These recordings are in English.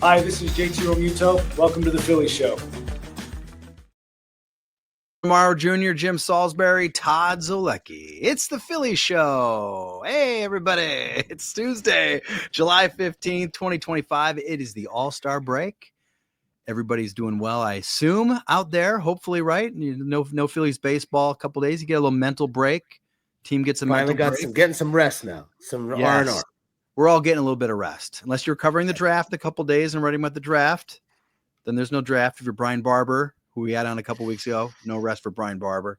Hi, this is JT Romuto. Welcome to the Phillies Show. Morrow Jr., Jim Salisbury, Todd Zolecki. It's the Phillies Show. Hey, everybody. It's Tuesday, July 15th, 2025. It is the All-Star break. Everybody's doing well, I assume, out there. Hopefully, right? No Phillies baseball. A couple days. You get a little mental break. Team gets a mental break. Getting some rest now. Some R&R. We're all getting a little bit of rest. Unless you're covering the draft a couple days and writing about the draft, then there's no draft. If you're Brian Barber, who we had on a couple weeks ago, no rest for Brian Barber.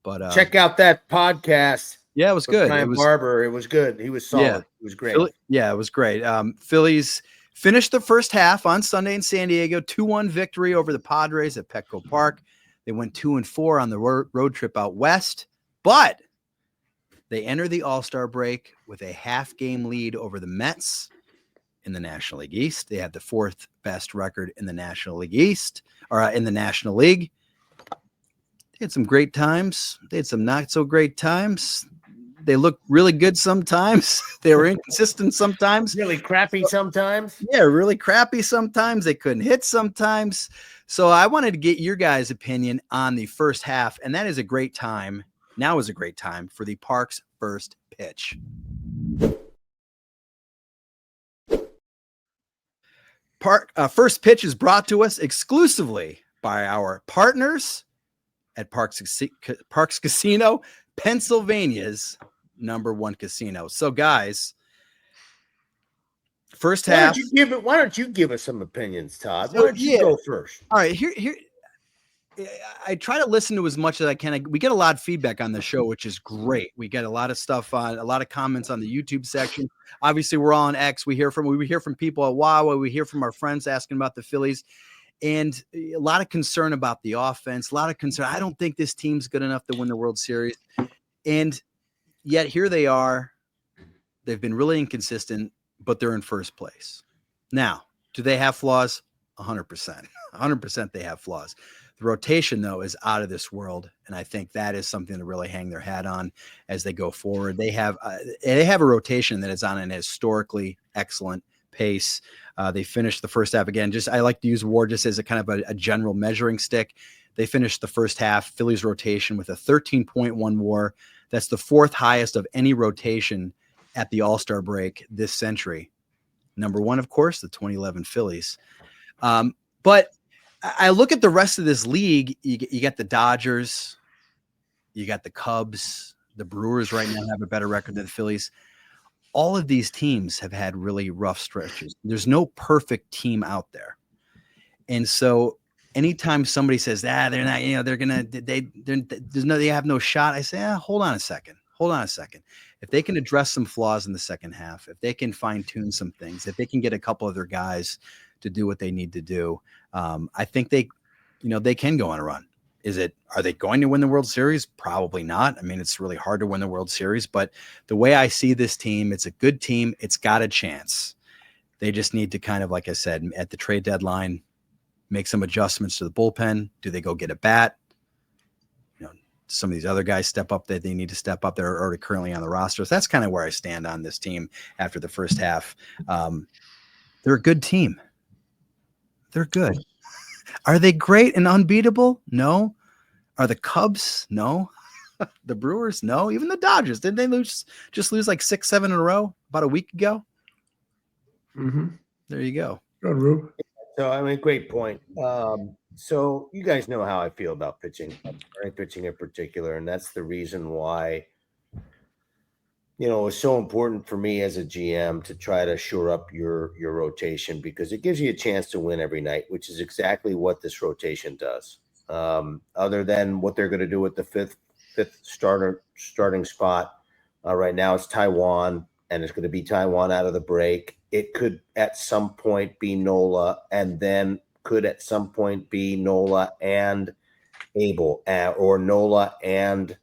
But check out that podcast. Yeah, it was good. Brian Barber, it was good. He was solid. Yeah, it was great. It was great. Phillies finished the first half on Sunday in San Diego, 2-1 victory over the Padres at Petco Park. They went 2-4 on the road trip out west, but they enter the All-Star break with a half-game lead over the Mets in the National League East. They had the fourth best record in the National League East, or in the National League. They had some great times. They had some not so great times. They looked really good sometimes. They were inconsistent sometimes. Really crappy sometimes. Yeah, really crappy sometimes. They couldn't hit sometimes. So I wanted to get your guys' opinion on the first half, and that is a great time. Now is a great time for the Park's first pitch. First pitch is brought to us exclusively by our partners at Parks Casino, Pennsylvania's #1 casino. So, guys, first half. Why don't you give us some opinions, Todd? Why don't you go first? All right, here. I try to listen to as much as I can. We get a lot of feedback on the show, which is great. We get a lot of stuff on, a lot of comments on the YouTube section. Obviously, we're all on X. We hear from people at Wawa. We hear from our friends asking about the Phillies, and a lot of concern about the offense. A lot of concern. I don't think this team's good enough to win the World Series, and yet here they are. They've been really inconsistent, but they're in first place. Now, do they have flaws? 100%. 100% they have flaws. The rotation, though, is out of this world, and I think that is something to really hang their hat on as they go forward. They have a rotation that is on an historically excellent pace. They finished the first half again. I like to use WAR just as a kind of a general measuring stick. They finished the first half Phillies rotation with a 13.1 WAR. That's the fourth highest of any rotation at the All-Star break this century. Number one, of course, the 2011 Phillies. But I look at the rest of this league. You got the Dodgers, you got the Cubs, the Brewers right now have a better record than the Phillies. All of these teams have had really rough stretches. There's no perfect team out there. And so anytime somebody says, they're not, they have no shot. I say, hold on a second. If they can address some flaws in the second half, if they can fine tune some things, if they can get a couple of their guys to do what they need to do, I think they can go on a run. Are they going to win the World Series? Probably not. I mean, it's really hard to win the World Series, but the way I see this team, it's a good team. It's got a chance. They just need to kind of, like I said, at the trade deadline, make some adjustments to the bullpen. Do they go get a bat? Some of these other guys step up that they need to step up that are already currently on the roster. So that's kind of where I stand on this team after the first half. They're a good team. They're good. Are they great and unbeatable? No. Are the Cubs? No. The Brewers? No. Even the Dodgers. Didn't they lose like 6-7 in a row about a week ago? Mm-hmm. There you go. Good, Rube. So, great point. So you guys know how I feel about pitching in particular, and that's the reason why, it was so important for me as a GM to try to shore up your rotation, because it gives you a chance to win every night, which is exactly what this rotation does. Other than what they're going to do with the fifth starting spot, right now it's Taiwan, and it's going to be Taiwan out of the break. It could at some point be Nola, and then could at some point be Nola and Abel, or Nola and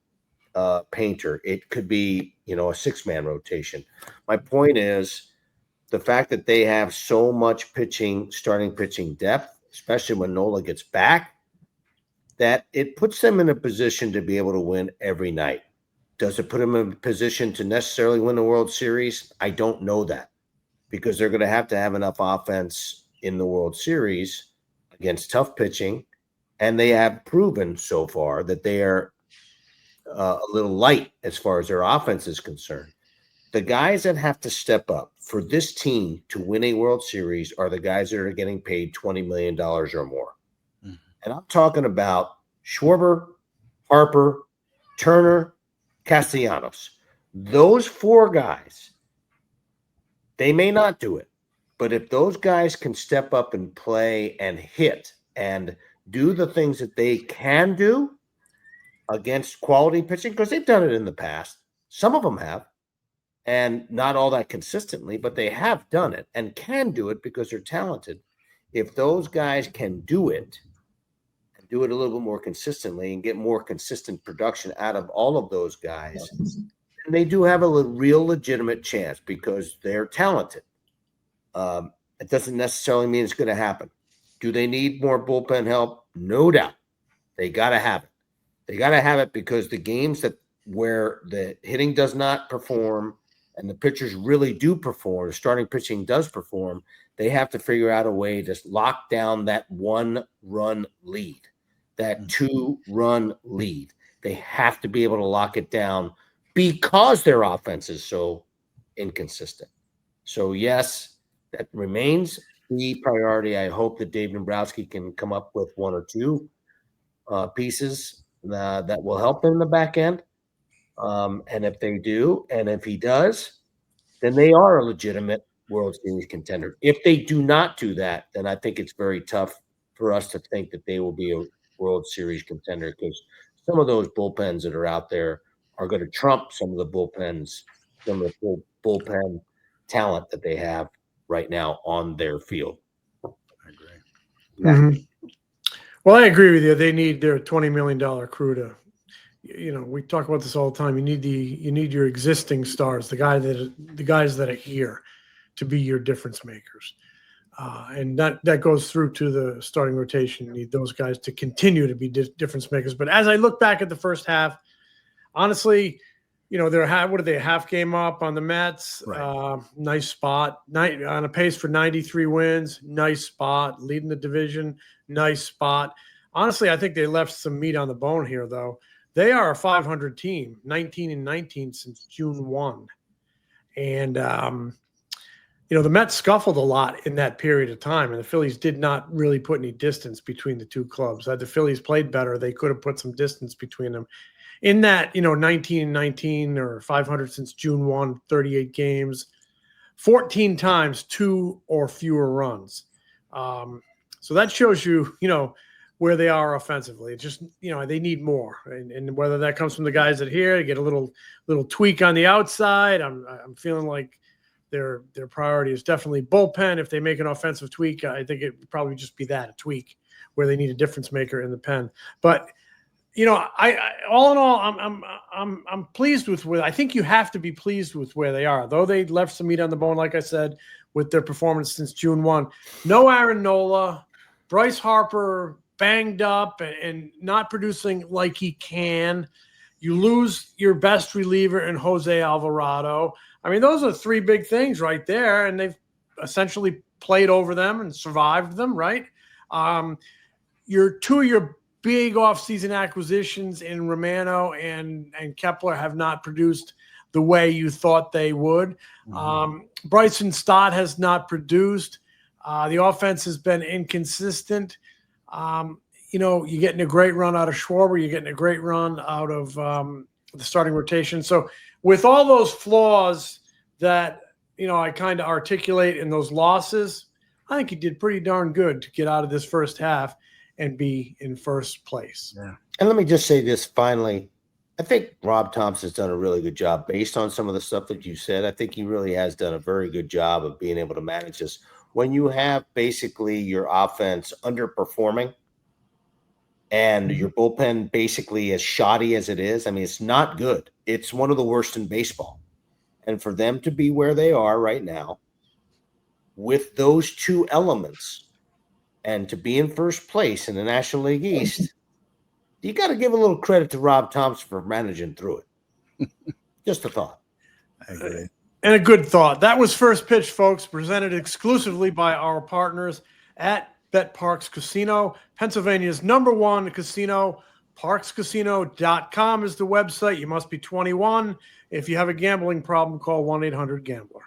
Painter. It could be, a 6-man rotation. My point is the fact that they have so much starting pitching depth, especially when Nola gets back, that it puts them in a position to be able to win every night. Does it put them in a position to necessarily win the World Series? I don't know that, because they're going to have enough offense in the World Series against tough pitching, and they have proven so far that they are a little light as far as their offense is concerned. The guys that have to step up for this team to win a World Series are the guys that are getting paid $20 million or more. Mm-hmm. And I'm talking about Schwarber, Harper, Turner, Castellanos. Those four guys, they may not do it, but if those guys can step up and play and hit and do the things that they can do against quality pitching, because they've done it in the past. Some of them have, and not all that consistently, but they have done it and can do it because they're talented. If those guys can do it and do it a little bit more consistently and get more consistent production out of all of those guys, then they do have a real legitimate chance because they're talented. It doesn't necessarily mean it's going to happen. Do they need more bullpen help? No doubt. They got to have it. They got to have it because the games where the hitting does not perform and the pitchers really do perform, the starting pitching does perform, they have to figure out a way to lock down that 1-run lead, that 2-run lead. They have to be able to lock it down because their offense is so inconsistent. So, yes, that remains the priority. I hope that Dave Dombrowski can come up with one or two pieces that will help them in the back end. And if they do, and if he does, then they are a legitimate World Series contender. If they do not do that, then I think it's very tough for us to think that they will be a World Series contender because some of those bullpens that are out there are going to trump some of the bullpens, some of the bullpen talent that they have right now on their field. I agree. Mm-hmm. Well, I agree with you. They need their $20 million crew to, we talk about this all the time. You need your existing stars, the guys that are here, to be your difference makers, and that goes through to the starting rotation. You need those guys to continue to be difference makers. But as I look back at the first half, honestly, they're a half game up on the Mets. Right. Nice spot. On a pace for 93 wins. Nice spot. Leading the division. Nice spot. Honestly, I think they left some meat on the bone here, though. They are a 500 team, 19-19 since June 1. And, the Mets scuffled a lot in that period of time, and the Phillies did not really put any distance between the two clubs. Had the Phillies played better, they could have put some distance between them. In that, 19-19 or 500 since June 1, 38 games, 14 times 2 or fewer runs. So that shows you, where they are offensively. It's just, they need more. And whether that comes from the guys that here, get a little tweak on the outside. I'm feeling like their priority is definitely bullpen. If they make an offensive tweak, I think it would probably just be a tweak where they need a difference maker in the pen. But I all in all, I'm pleased with where I think you have to be pleased with where they are. Though they left some meat on the bone, like I said, with their performance since June 1. No Aaron Nola, Bryce Harper banged up and not producing like he can. You lose your best reliever in Jose Alvarado. I mean, those are three big things right there, and they've essentially played over them and survived them, right? Your big offseason acquisitions in Romano and Kepler have not produced the way you thought they would. Mm-hmm. Bryson Stott has not produced. The offense has been inconsistent. You're getting a great run out of Schwarber. You're getting a great run out of the starting rotation. So with all those flaws that, I kind of articulate in those losses, I think he did pretty darn good to get out of this first half and be in first place. Yeah. And let me just say this finally. I think Rob Thompson's done a really good job based on some of the stuff that you said. I think he really has done a very good job of being able to manage this. When you have basically your offense underperforming and your bullpen basically as shoddy as it is, I mean, it's not good. It's one of the worst in baseball. And for them to be where they are right now with those two elements and to be in first place in the National League East, you got to give a little credit to Rob Thompson for managing through it. Just a thought. I agree. And a good thought. That was First Pitch, folks, presented exclusively by our partners at Bet Parks Casino, Pennsylvania's #1 casino. ParksCasino.com is the website. You must be 21. If you have a gambling problem, call 1-800-GAMBLER.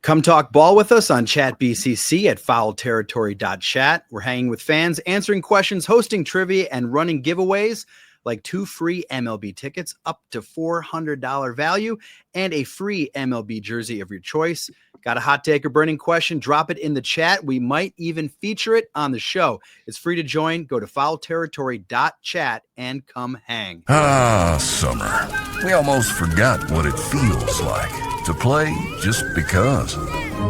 Come talk ball with us on Chat BCC at foulterritory.chat. We're hanging with fans, answering questions, hosting trivia, and running giveaways like 2 free MLB tickets up to $400 value and a free MLB jersey of your choice. Got a hot take or burning question? Drop it in the chat. We might even feature it on the show. It's free to join. Go to foulterritory.chat and come hang. Ah, summer. We almost forgot what it feels like to play just because.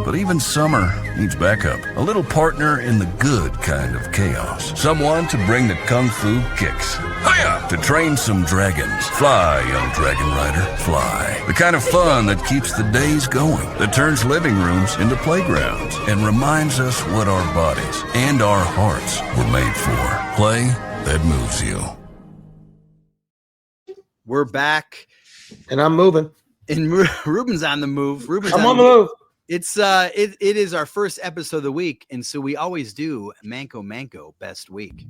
But even summer needs backup. A little partner in the good kind of chaos. Someone to bring the kung fu kicks. Hiya! To train some dragons. Fly, young dragon rider, fly. The kind of fun that keeps the days going. That turns living rooms into playgrounds. And reminds us what our bodies and our hearts were made for. Play that moves you. We're back. And I'm moving. And Ruben's on the move. I'm on the move. It is our first episode of the week, and so we always do Manco Best Week.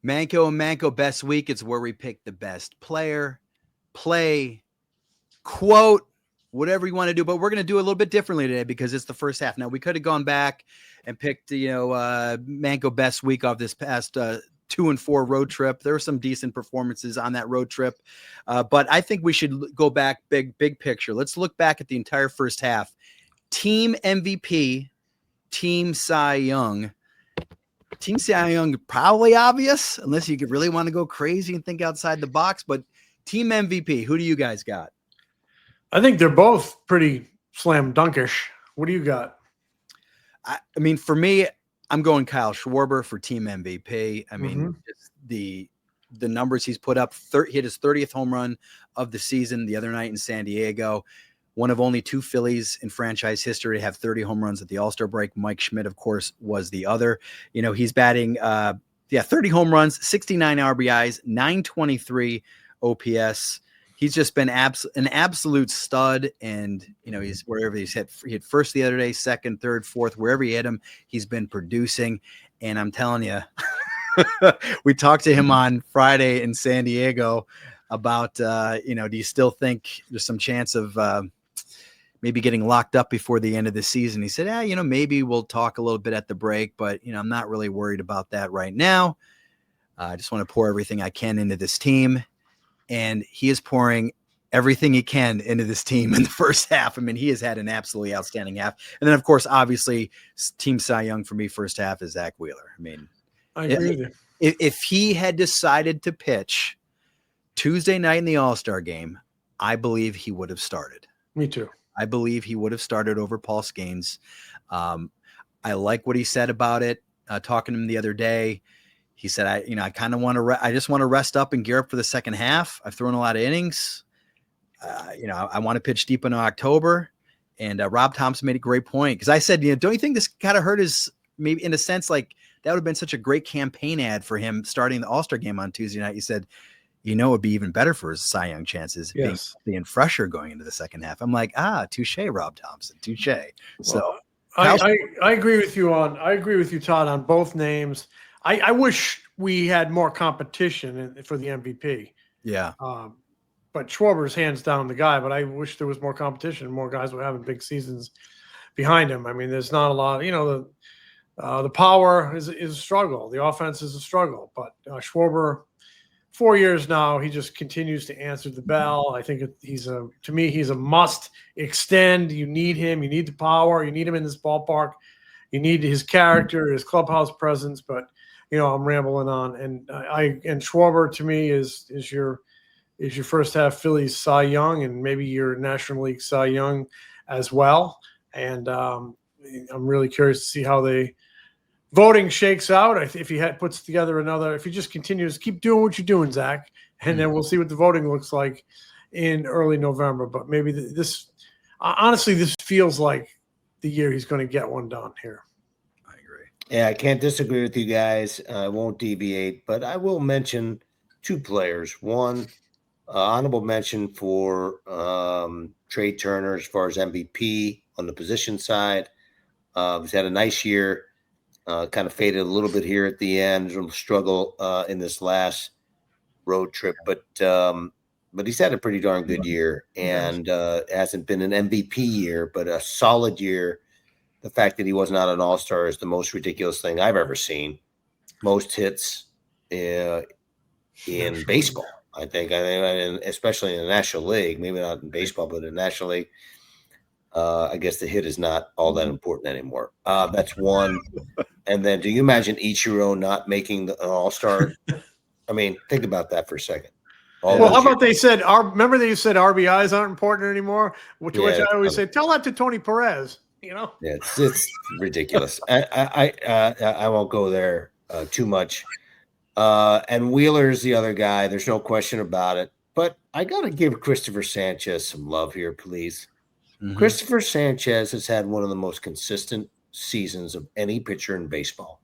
Manco Best Week. It's where we pick the best player, play, quote, whatever you want to do. But we're going to do it a little bit differently today because it's the first half. Now, we could have gone back and picked, Manco Best Week off this past 2-4 road trip. There were some decent performances on that road trip. But I think we should go back big picture. Let's look back at the entire first half. Team MVP, Team Cy Young. Team Cy Young, probably obvious, unless you could really want to go crazy and think outside the box. But Team MVP, who do you guys got? I think they're both pretty slam dunkish. What do you got? I mean, for me, I'm going Kyle Schwarber for Team MVP. I mean, just the numbers he's put up. Hit his 30th home run of the season the other night in San Diego. One of only 2 Phillies in franchise history to have 30 home runs at the All-Star break. Mike Schmidt, of course, was the other. He's batting 30 home runs, 69 RBIs, 923 OPS. He's just been an absolute stud, and he's wherever he hit first the other day, second, third, fourth, wherever he hit him, he's been producing. And I'm telling you, we talked to him on Friday in San Diego about do you still think there's some chance of maybe getting locked up before the end of the season? He said, maybe we'll talk a little bit at the break, but I'm not really worried about that right now. I just want to pour everything I can into this team. And he is pouring everything he can into this team in the first half. I mean, he has had an absolutely outstanding half. And then, of course, obviously, Team Cy Young for me first half is Zach Wheeler. I mean, I agree with you. If he had decided to pitch Tuesday night in the All-Star game, I believe he would have started. Me too. I believe he would have started over Paul Skeens. I like what he said about it. Talking to him the other day, he said, I kind of want to, I just want to rest up and gear up for the second half. I've thrown a lot of innings. I want to pitch deep in October. And Rob Thompson made a great point. Because I said, don't you think this kind of hurt his, maybe in a sense, like that would have been such a great campaign ad for him starting the All-Star game on Tuesday night. He said, it would be even better for his Cy Young chances being fresher going into the second half. I'm like, touche, Rob Thompson, touche. So I agree with you Todd, on both names. I wish we had more competition for the MVP. Yeah. But Schwarber's hands down the guy, but I wish there was more competition. More guys were having big seasons behind him. I mean, there's not a lot, the power is a struggle. The offense is a struggle, but Schwarber, 4 years now, he just continues to answer the bell. I think he's a must extend. You need him. You need the power. You need him in this ballpark. You need his character, his clubhouse presence. But I'm rambling on. And Schwarber to me is your first half Phillies Cy Young, and maybe your National League Cy Young as well. And I'm really curious to see how the voting shakes out. If he puts together if he just continues, keep doing what you're doing, Zach, and then we'll see what the voting looks like in early November. But maybe this feels like the year he's going to get one done here. I agree. Yeah, I can't disagree with you guys. I won't deviate, but I will mention 2 players. One, Honorable mention for Trey Turner as far as MVP on the position side. He's had a nice year. Kind of faded a little bit here at the end. A struggle in this last road trip, but he's had a pretty darn good year, and hasn't been an MVP year, but a solid year. The fact that he was not an all-star is the most ridiculous thing I've ever seen. Most hits in baseball, I think, and especially in the National League. Maybe not in baseball, but in the National League. I guess the hit is not all that important anymore. That's one. And then, do you imagine Ichiro not making an all-star? I mean, think about that for a second. Well, how about remember they said RBIs aren't important anymore, which I always say, tell that to Tony Perez, Yeah, it's ridiculous. I won't go there too much. And Wheeler's the other guy. There's no question about it. But I got to give Christopher Sanchez some love here, please. Mm-hmm. Christopher Sanchez has had one of the most consistent seasons of any pitcher in baseball.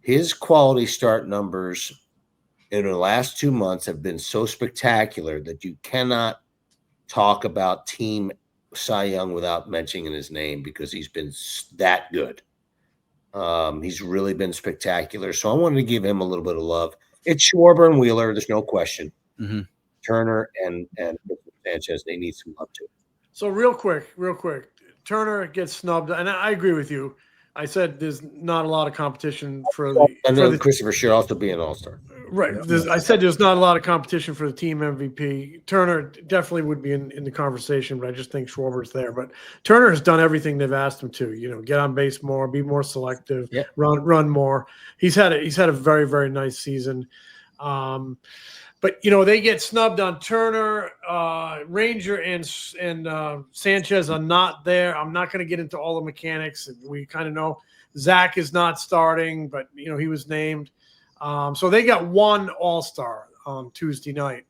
His quality start numbers in the last 2 months have been so spectacular that you cannot talk about Team Cy Young without mentioning his name, because he's been that good. He's really been spectacular. So I wanted to give him a little bit of love. It's Schwarber and Wheeler. There's no question. Mm-hmm. Turner and Sanchez, they need some love too. So real quick, Turner gets snubbed, and I agree with you. I said there's not a lot of competition for the Christopher should also be an all-star. Right. I said there's not a lot of competition for the team MVP. Turner definitely would be in the conversation, but I just think Schwarber's there. But Turner has done everything they've asked him to. Get on base more, be more selective, run more. He's had a very, very nice season. But they get snubbed on Turner, Ranger, and Sanchez are not there. I'm not going to get into all the mechanics. We kind of know Zach is not starting, but he was named. So they got one All-Star on Tuesday night.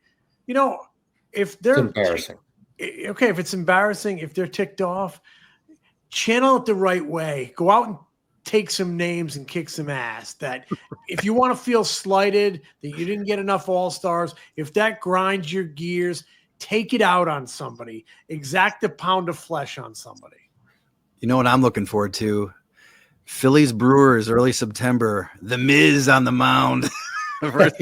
If they're embarrassing, if it's embarrassing, if they're ticked off, channel it the right way. Go out and take some names and kick some ass. That if you want to feel slighted that you didn't get enough all-stars, if that grinds your gears, take it out on somebody. Exact a pound of flesh on somebody. You know what I'm looking forward to? Phillies Brewers early September. The Miz on the mound. Right.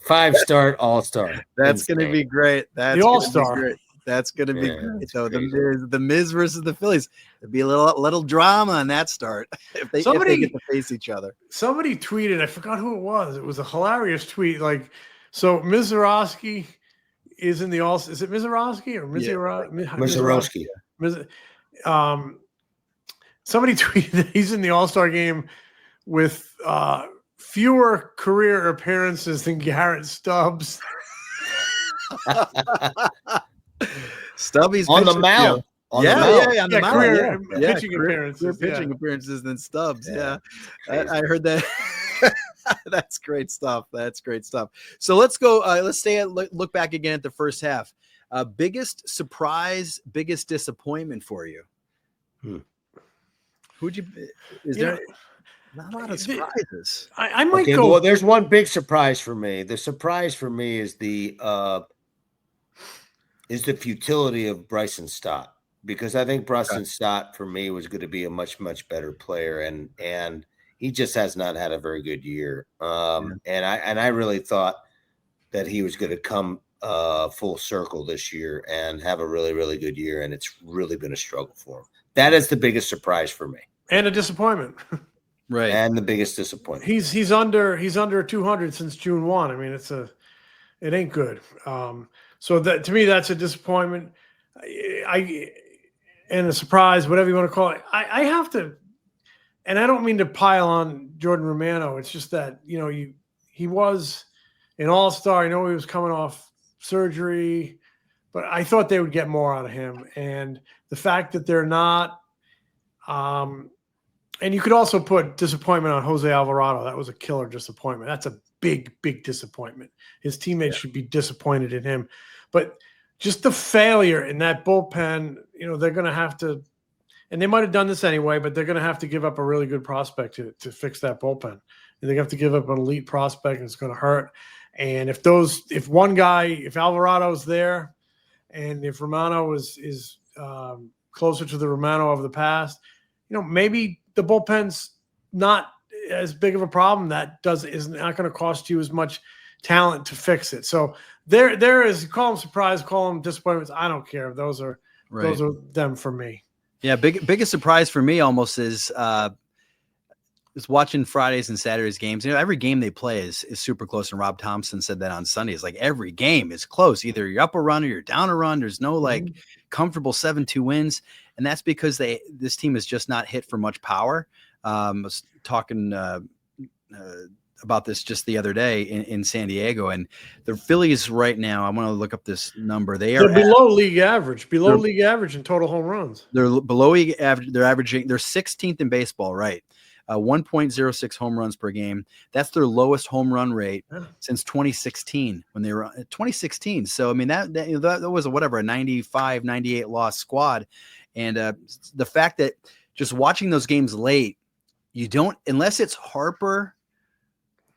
5-star all-star. That's going to be great. That's the all-star. That's going to be great. So the Miz versus the Phillies. There'd be a little drama in that start if they get to face each other. Somebody tweeted, I forgot who it was. It was a hilarious tweet. So Mizorowski is in the all. Is it Mizorowski or Mizorowski? Somebody tweeted that he's in the All-Star game with fewer career appearances than Garrett Stubbs. Stubby's on the mound. On the mound. Pitching appearances. Pitching appearances than Stubbs. Yeah. I heard that. That's great stuff. So let's go. Let's look back again at the first half. Biggest surprise, biggest disappointment for you? There not a lot of surprises? I might go. Well, there's one big surprise for me. The surprise for me is the futility of Bryson Stott, because I think Bryson Stott for me was going to be a much, much better player, and he just has not had a very good year. And I really thought that he was going to come full circle this year and have a really, really good year, and it's really been a struggle for him. That is the biggest surprise for me, and a disappointment. Right, and the biggest disappointment. He's under 200 since June 1. I mean, it ain't good. So that to me, that's a disappointment. And a surprise, whatever you want to call it. I have to, and I don't mean to pile on Jordan Romano. It's just that he was an all-star. I know he was coming off surgery, but I thought they would get more out of him. And the fact that they're not, and you could also put disappointment on Jose Alvarado. That was a killer disappointment. That's a big, big disappointment. His teammates should be disappointed in him. But just the failure in that bullpen, they're going to have to, and they might have done this anyway, but they're going to have to give up a really good prospect to fix that bullpen. And they have to give up an elite prospect, and it's going to hurt. And if Alvarado's there, and if Romano is closer to the Romano of the past, maybe the bullpen's not as big of a problem. That is not going to cost you as much talent to fix it. So there is, call them surprise, call them disappointments. I don't care. Those are them for me. Yeah, biggest surprise for me almost is watching Fridays and Saturdays games. Every game they play is super close. And Rob Thompson said that on Sunday. It's like every game is close. Either you're up a run or you're down a run. There's no comfortable 7-2 wins. And that's because this team is just not hit for much power. I was talking about this just the other day in San Diego, and the Phillies right now, I want to look up this number. They're below league average in total home runs. They're below league average. They're 16th in baseball, right? 1.06 home runs per game. That's their lowest home run rate since 2016 when they were 2016. So, I mean, that was a 95, 98 loss squad. And the fact that just watching those games late, you don't, unless it's Harper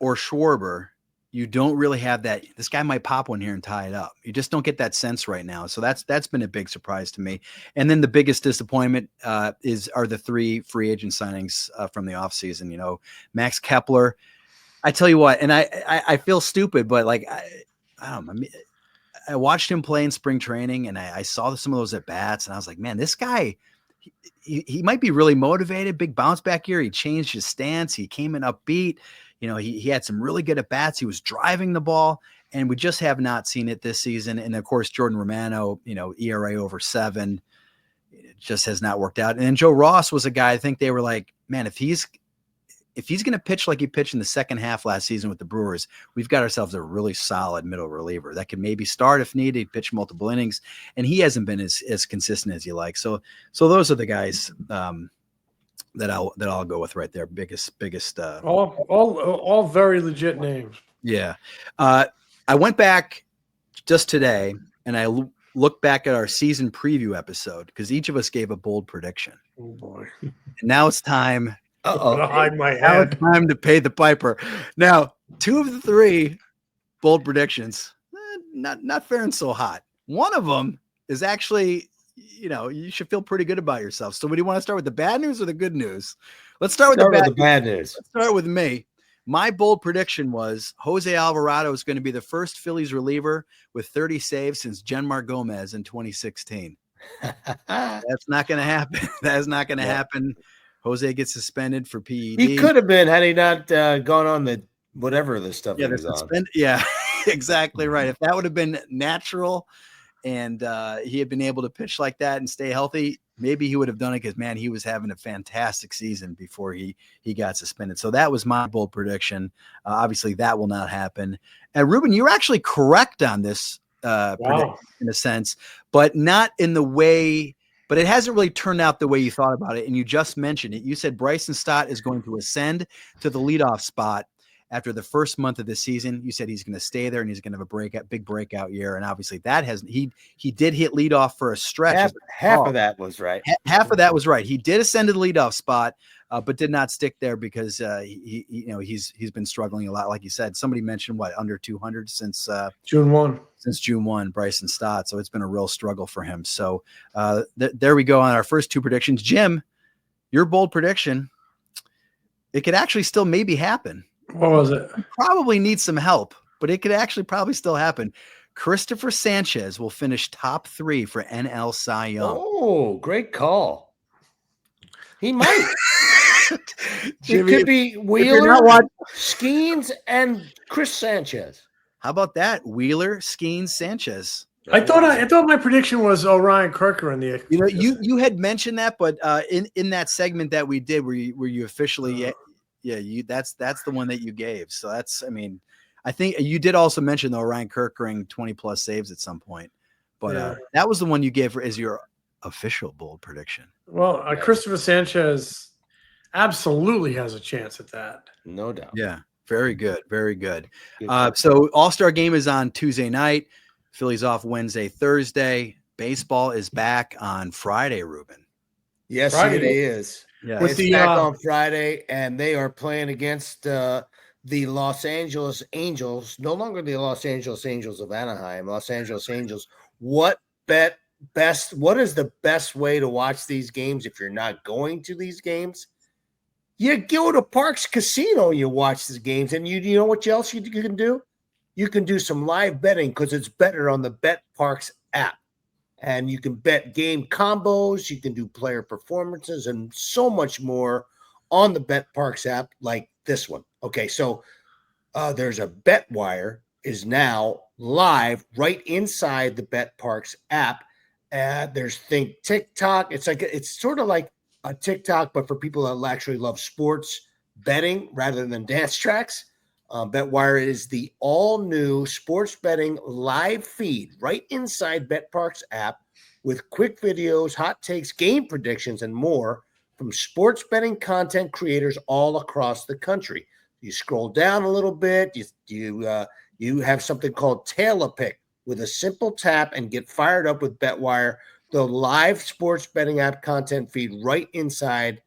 or Schwarber, you don't really have that. This guy might pop one here and tie it up. You just don't get that sense right now. So that's been a big surprise to me. And then the biggest disappointment are the 3 free agent signings from the offseason. Max Kepler. I tell you what, and I feel stupid, but I don't know. I watched him play in spring training, and I saw some of those at bats, and I was like, man, this guy. He might be really motivated. Big bounce back here. He changed his stance. He came in upbeat. He had some really good at bats. He was driving the ball, and we just have not seen it this season. And of course, Jordan Romano, ERA over 7, it just has not worked out. And then Joe Ross was a guy. I think they were like, man, if he's going to pitch like he pitched in the second half last season with the Brewers, we've got ourselves a really solid middle reliever that can maybe start if needed, pitch multiple innings. And he hasn't been as consistent as you like. So those are the guys that I'll go with right there. Biggest. All very legit names. Yeah. I went back just today and I looked back at our season preview episode because each of us gave a bold prediction. Oh boy. And now it's time. Hide my Now head. it's time to pay the piper. Now, 2 of the 3 bold predictions, not faring so hot. One of them is actually, you should feel pretty good about yourself. So, do you want to start with the bad news or the good news? Let's start with the bad news. Let's start with me. My bold prediction was Jose Alvarado is going to be the first Phillies reliever with 30 saves since Genmar Gomez in 2016. That's not going to happen. That is not going to happen. Jose gets suspended for PED. He could have been had he not gone on the whatever the stuff he was on. Yeah, exactly right. If that would have been natural and he had been able to pitch like that and stay healthy, maybe he would have done it because, man, he was having a fantastic season before he got suspended. So that was my bold prediction. Obviously, that will not happen. And, Ruben, you were actually correct on this prediction in a sense, but not in the way – but it hasn't really turned out the way you thought about it, and you just mentioned it. You said Bryson Stott is going to ascend to the leadoff spot after the first month of the season. You said he's going to stay there and he's going to have a big breakout year, and obviously that hasn't. He did hit leadoff for a stretch. Half of that was right. Half of that was right. He did ascend to the leadoff spot, but did not stick there because he's been struggling a lot. Like you said, somebody mentioned under 200 since June 1. Since June 1, Bryson Stott. So it's been a real struggle for him. So there we go on our first 2 predictions. Jim, your bold prediction, it could actually still maybe happen. What was it? Probably needs some help, but it could actually probably still happen. Christopher Sanchez will finish top 3 for NL Cy Young. Oh, great call. He might. Jimmy, it could be Wheeler, Skeens, and Chris Sanchez. How about that? Wheeler, Skeens, Sanchez. I thought my prediction was Orion Kirker in the. You had mentioned that, but in that segment that we did, where you officially, that's the one that you gave. So that's, I think you did also mention though Orion Kirkering 20+ saves at some point, but that was the one you gave as your official bold prediction. Well, Christopher Sanchez absolutely has a chance at that. No doubt. Yeah. Very good. Very good. So All-Star game is on Tuesday night. Phillies off Wednesday, Thursday. Baseball is back on Friday, Ruben. Yes, Friday. It is. Yeah. It's back on Friday, and they are playing against the the Los Angeles Angels, no longer the Los Angeles Angels of Anaheim, Los Angeles Angels. What is the best way to watch these games if you're not going to these games? You go to Parks Casino, you watch these games, and you know what else you can do? You can do some live betting because it's better on the Bet Parks app. And you can bet game combos, you can do player performances, and so much more on the Bet Parks app like this one. Okay, so there's a Betwire is now live right inside the Bet Parks app. There's TikTok. It's sort of like a TikTok, but for people that actually love sports betting rather than dance tracks. Betwire is the all-new sports betting live feed right inside BetParks app with quick videos, hot takes, game predictions, and more from sports betting content creators all across the country. You scroll down a little bit, you have something called Tail a Pick with a simple tap and get fired up with Betwire, the live sports betting app content feed right inside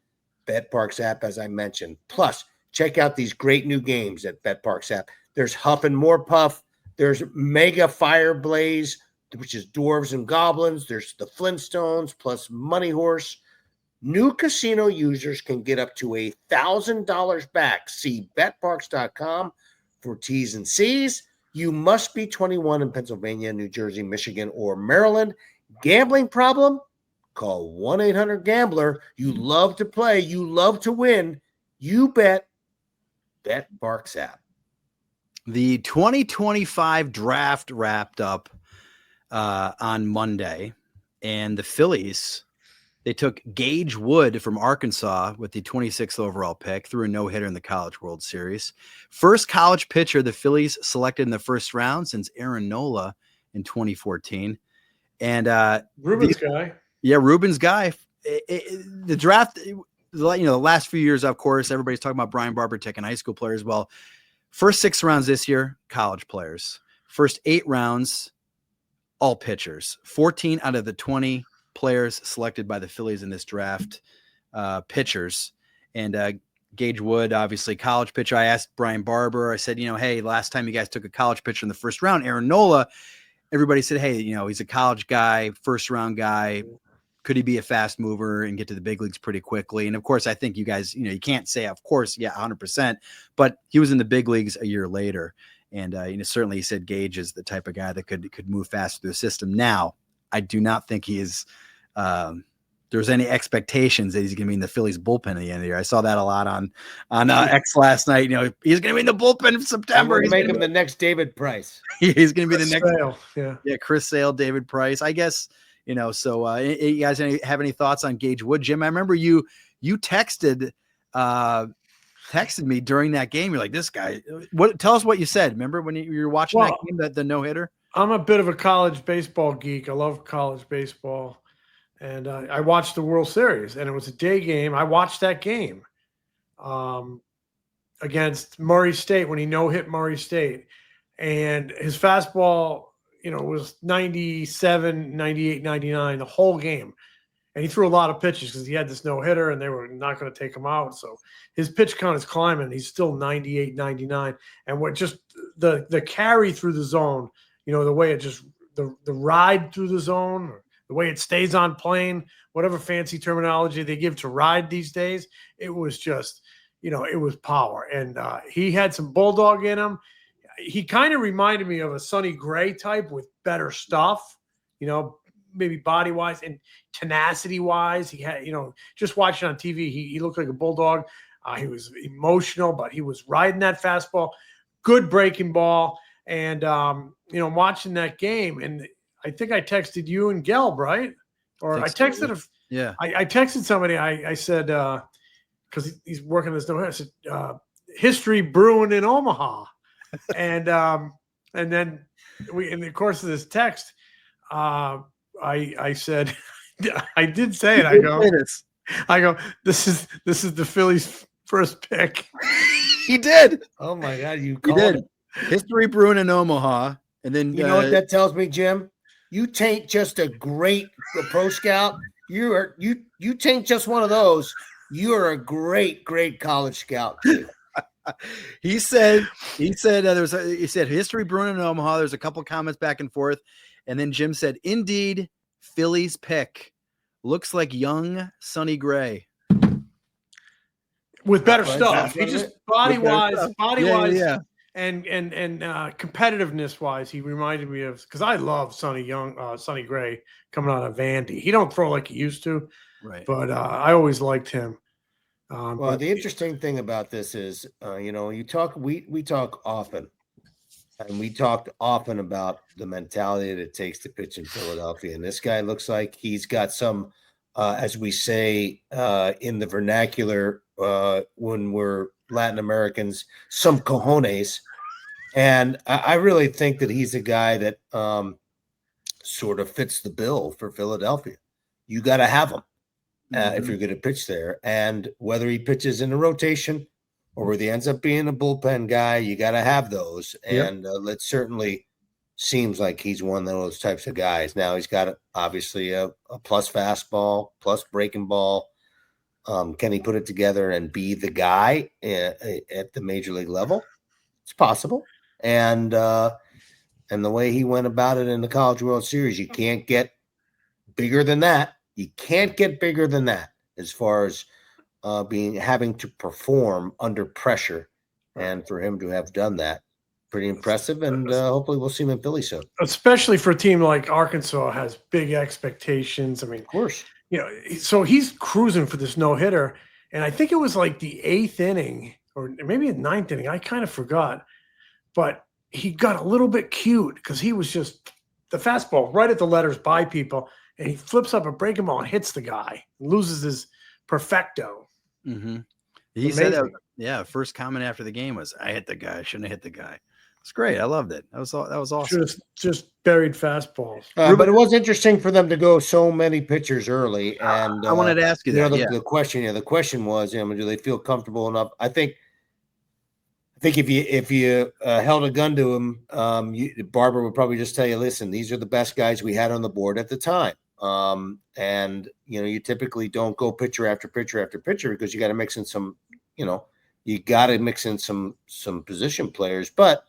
BetParks app, as I mentioned. Plus, check out these great new games at BetParks app. There's Huff and More Puff. There's Mega Fire Blaze, which is Dwarves and Goblins. There's the Flintstones plus Money Horse. New casino users can get up to $1,000 back. See betparks.com for T's and C's. You must be 21 in Pennsylvania, New Jersey, Michigan, or Maryland. Gambling problem? Call 1-800-GAMBLER. You love to play. You love to win. You bet. BetParks app. The 2025 draft wrapped up on Monday, and the Phillies, they took Gage Wood from Arkansas with the 26th overall pick, threw a no-hitter in the College World Series. First college pitcher the Phillies selected in the first round since Aaron Nola in 2014. And Ruben's guy. Yeah, Ruben's guy. The draft, the last few years, of course, everybody's talking about Brian Barber taking high school players. Well, first 6 rounds this year, college players. First 8 rounds, all pitchers. 14 out of the 20 players selected by the Phillies in this draft, pitchers. And Gage Wood, obviously college pitcher. I asked Brian Barber, I said, hey, last time you guys took a college pitcher in the first round, Aaron Nola, everybody said, hey, he's a college guy, first round guy. Could he be a fast mover and get to the big leagues pretty quickly? And of course, I think you guys, you can't say, of course, yeah, 100%, but he was in the big leagues a year later. And, certainly he said Gage is the type of guy that could move fast through the system. Now, I do not think he is, there's any expectations that he's going to be in the Phillies bullpen at the end of the year. I saw that a lot on X last night. He's going to be in the bullpen in September. He's make him the next David Price. He's going to be the next. Sale. Yeah. Chris Sale, David Price, I guess. So you guys have any thoughts on Gage Wood? Jim, I remember you texted me during that game. You're like, this guy, tell us what you said. Remember when you were watching that game, the no-hitter? I'm a bit of a college baseball geek. I love college baseball. And I watched the World Series, and it was a day game. I watched that game against Murray State when he no-hit Murray State. And his fastball, was 97, 98, 99, the whole game. And he threw a lot of pitches because he had this no-hitter, and they were not going to take him out. So his pitch count is climbing. He's still 98, 99. And what just the carry through the zone, the way it just the ride through the zone, or the way it stays on plane, whatever fancy terminology they give to ride these days, it was just, it was power. And he had some bulldog in him. He kind of reminded me of a Sonny Gray type with better stuff, maybe body-wise and tenacity-wise. He had, just watching on TV, he looked like a bulldog. He was emotional, but he was riding that fastball, good breaking ball. And, watching that game, and I think I texted you and Gelb, right? Or I texted him. Yeah. I texted somebody. I said, because he's working this no-hitter, I said, history brewing in Omaha. And then in the course of this text, I said, I did say it. I go, this is the Phillies' first pick. He did. Oh my God, he did. History brewing in Omaha, and then you know what that tells me, Jim? You taint just a great pro scout. You taint just one of those. You are a great college scout too. He said he said history brewing in Omaha. There's a couple comments back and forth, and then Jim said, "Indeed, Phillies pick looks like young Sonny Gray with better Right, stuff. that's He just what body wise, Yeah. and competitiveness wise, he reminded me of, because I love Sonny Gray coming out of Vandy. He don't throw like he used to, Right. but I always liked him. Well, But the interesting thing about this is, we talk often, and we talked often about the mentality that it takes to pitch in Philadelphia. And this guy looks like he's got some, as we say in the vernacular, when we're Latin Americans, some cojones. And I really think that he's a guy that sort of fits the bill for Philadelphia. You got to have him. If you're going to pitch there, and whether he pitches in a rotation or whether he ends up being a bullpen guy, you got to have those. And it certainly seems like he's one of those types of guys. Now he's got obviously a plus fastball, plus breaking ball. Can he put it together and be the guy at the major league level? It's possible. And the way he went about it in the College World Series, you can't get bigger than that. You can't get bigger than that as far as having to perform under pressure, and for him to have done that, pretty impressive. And hopefully we'll see him in Philly soon. Especially for a team like Arkansas has big expectations. I mean, Of course, so he's cruising for this no hitter, and I think it was like the 8th inning or maybe the 9th inning. I kind of forgot, but he got a little bit cute because he was just the fastball right at the letters by people. And he flips up a breaking ball and hits the guy, loses his perfecto. Mm-hmm. He said that, first comment after the game was, "I hit the guy. I shouldn't have hit the guy." It's great. I loved it. That was awesome. Should have just buried fastballs. but it was interesting for them to go so many pitchers early. And I wanted to ask you that. The question was, do they feel comfortable enough? I think if you held a gun to him, Barber would probably just tell you, "Listen, these are the best guys we had on the board at the time." And you typically don't go pitcher after pitcher after pitcher because you got to mix in some, some position players, but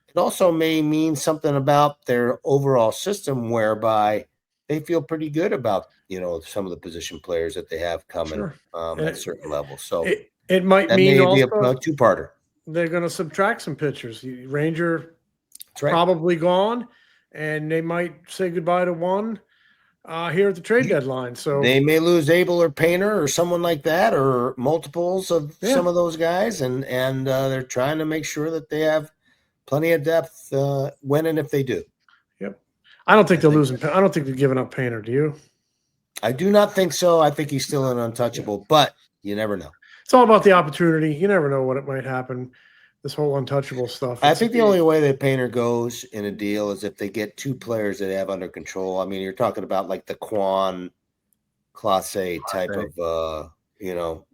it also may mean something about their overall system whereby they feel pretty good about, some of the position players that they have coming at certain levels. So it might that mean may be also a two-parter. They're going to subtract some pitchers. Ranger probably gone, and they might say goodbye to one here at the trade deadline. So they may lose Abel or Painter or someone like that, or multiples of some of those guys, and they're trying to make sure that they have plenty of depth when and if they do. Yep, I don't think they're losing. I don't think they're giving up Painter. Do you? I do not think so. I think he's still an untouchable, but you never know. It's all about the opportunity. You never know what it might happen. This whole untouchable stuff. I think the only way that Painter goes in a deal is if they get two players that they have under control. I mean, you're talking about like the Quan Clase type of,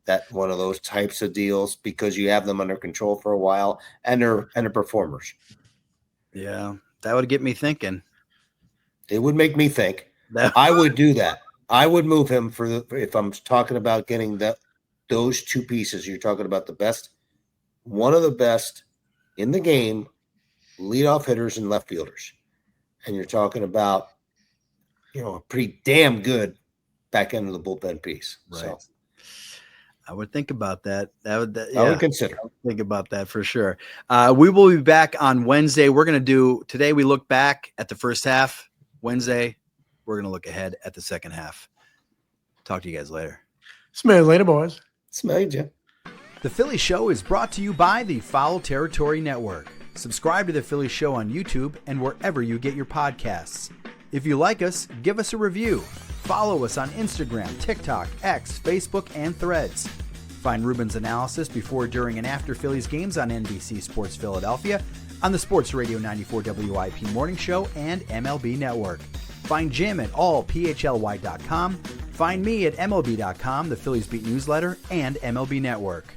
that one of those types of deals, because you have them under control for a while and they're performers. Yeah, that would get me thinking. It would make me think. I would do that. I would move him if I'm talking about getting those two pieces. You're talking about the best. One of the best in the game, leadoff hitters and left fielders. And you're talking about, a pretty damn good back end of the bullpen piece. Right. So I would think about that. I would consider. I would think about that for sure. We will be back on Wednesday. We're going to do today. We look back at the first half. Wednesday, we're going to look ahead at the second half. Talk to you guys later. Smell you later, boys. Smell you, Jim. The Philly Show is brought to you by the Foul Territory Network. Subscribe to The Philly Show on YouTube and wherever you get your podcasts. If you like us, give us a review. Follow us on Instagram, TikTok, X, Facebook, and Threads. Find Ruben's analysis before, during, and after Phillies games on NBC Sports Philadelphia, on the Sports Radio 94 WIP Morning Show, and MLB Network. Find Jim at allphly.com. Find me at MLB.com, the Phillies Beat newsletter, and MLB Network.